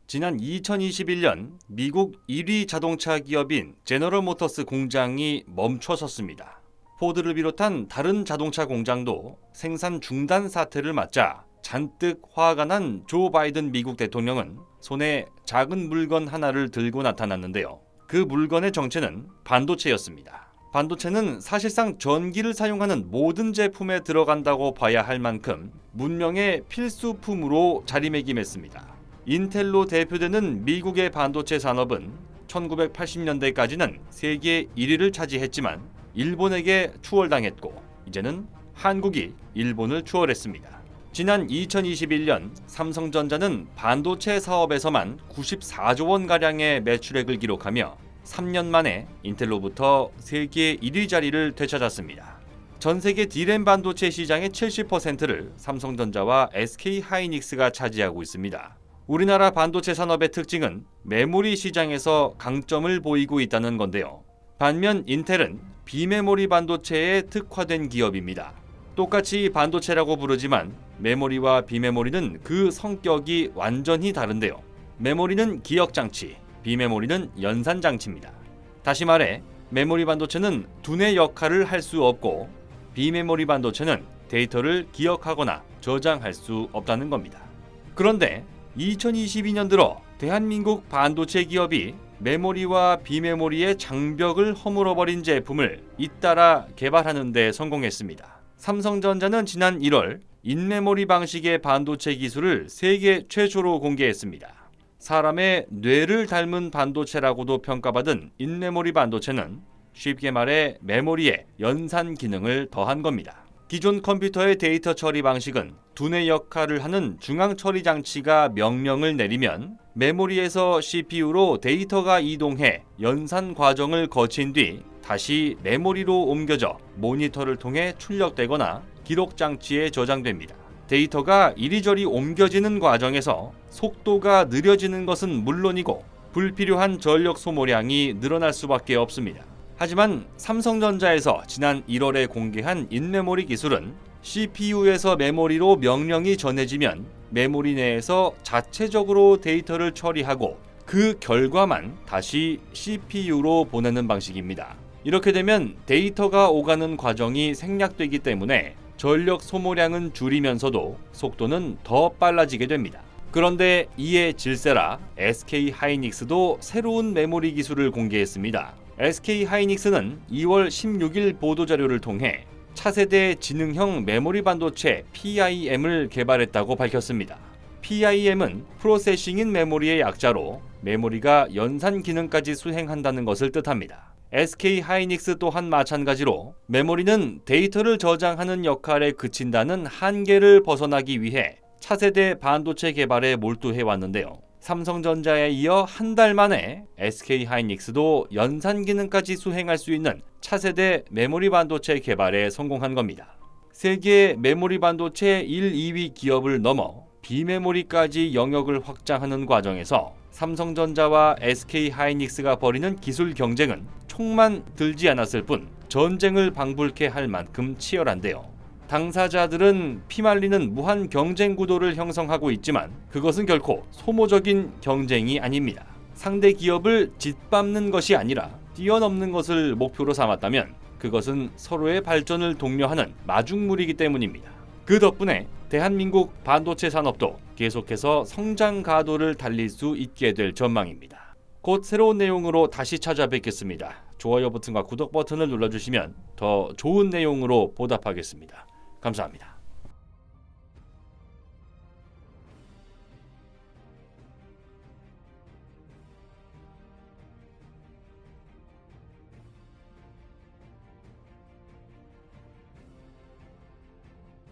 지난 2021년 미국 1위 자동차 기업인 제너럴 모터스 공장이 멈춰섰습니다. 포드를 비롯한 다른 자동차 공장도 생산 중단 사태를 맞자 잔뜩 화가 난 조 바이든 미국 대통령은 손에 작은 물건 하나를 들고 나타났는데요. 그 물건의 정체는 반도체였습니다. 반도체는 사실상 전기를 사용하는 모든 제품에 들어간다고 봐야 할 만큼 문명의 필수품으로 자리매김했습니다. 인텔로 대표되는 미국의 반도체 산업은 1980년대까지는 세계 1위를 차지했지만 일본에게 추월당했고 이제는 한국이 일본을 추월했습니다. 지난 2021년 삼성전자는 반도체 사업에서만 94조 원가량의 매출액을 기록하며 3년 만에 인텔로부터 세계 1위 자리를 되찾았습니다. 전 세계 D램 반도체 시장의 70%를 삼성전자와 SK하이닉스가 차지하고 있습니다. 우리나라 반도체 산업의 특징은 메모리 시장에서 강점을 보이고 있다는 건데요. 반면 인텔은 비메모리 반도체에 특화된 기업입니다. 똑같이 반도체라고 부르지만 메모리와 비메모리는 그 성격이 완전히 다른데요. 메모리는 기억장치, 비메모리는 연산장치입니다. 다시 말해 메모리 반도체는 두뇌 역할을 할 수 없고 비메모리 반도체는 데이터를 기억하거나 저장할 수 없다는 겁니다. 그런데 2022년 들어 대한민국 반도체 기업이 메모리와 비메모리의 장벽을 허물어버린 제품을 잇따라 개발하는 데 성공했습니다. 삼성전자는 지난 1월 인메모리 방식의 반도체 기술을 세계 최초로 공개했습니다. 사람의 뇌를 닮은 반도체라고도 평가받은 인메모리 반도체는 쉽게 말해 메모리에 연산 기능을 더한 겁니다. 기존 컴퓨터의 데이터 처리 방식은 두뇌 역할을 하는 중앙 처리 장치가 명령을 내리면 메모리에서 CPU로 데이터가 이동해 연산 과정을 거친 뒤 다시 메모리로 옮겨져 모니터를 통해 출력되거나 기록 장치에 저장됩니다. 데이터가 이리저리 옮겨지는 과정에서 속도가 느려지는 것은 물론이고 불필요한 전력 소모량이 늘어날 수밖에 없습니다. 하지만 삼성전자에서 지난 1월에 공개한 인메모리 기술은 CPU에서 메모리로 명령이 전해지면 메모리 내에서 자체적으로 데이터를 처리하고 그 결과만 다시 CPU로 보내는 방식입니다. 이렇게 되면 데이터가 오가는 과정이 생략되기 때문에 전력 소모량은 줄이면서도 속도는 더 빨라지게 됩니다. 그런데 이에 질세라 SK하이닉스도 새로운 메모리 기술을 공개했습니다. SK하이닉스는 2월 16일 보도자료를 통해 차세대 지능형 메모리 반도체 PIM을 개발했다고 밝혔습니다. PIM은 프로세싱인 메모리의 약자로 메모리가 연산 기능까지 수행한다는 것을 뜻합니다. SK하이닉스 또한 마찬가지로 메모리는 데이터를 저장하는 역할에 그친다는 한계를 벗어나기 위해 차세대 반도체 개발에 몰두해 왔는데요. 삼성전자에 이어 한 달 만에 SK하이닉스도 연산 기능까지 수행할 수 있는 차세대 메모리 반도체 개발에 성공한 겁니다. 세계 메모리 반도체 1, 2위 기업을 넘어 비메모리까지 영역을 확장하는 과정에서 삼성전자와 SK하이닉스가 벌이는 기술 경쟁은 총만 들지 않았을 뿐 전쟁을 방불케 할 만큼 치열한데요. 당사자들은 피말리는 무한 경쟁 구도를 형성하고 있지만 그것은 결코 소모적인 경쟁이 아닙니다. 상대 기업을 짓밟는 것이 아니라 뛰어넘는 것을 목표로 삼았다면 그것은 서로의 발전을 독려하는 마중물이기 때문입니다. 그 덕분에 대한민국 반도체 산업도 계속해서 성장 가도를 달릴 수 있게 될 전망입니다. 곧 새로운 내용으로 다시 찾아뵙겠습니다. 좋아요 버튼과 구독 버튼을 눌러주시면 더 좋은 내용으로 보답하겠습니다. 감사합니다.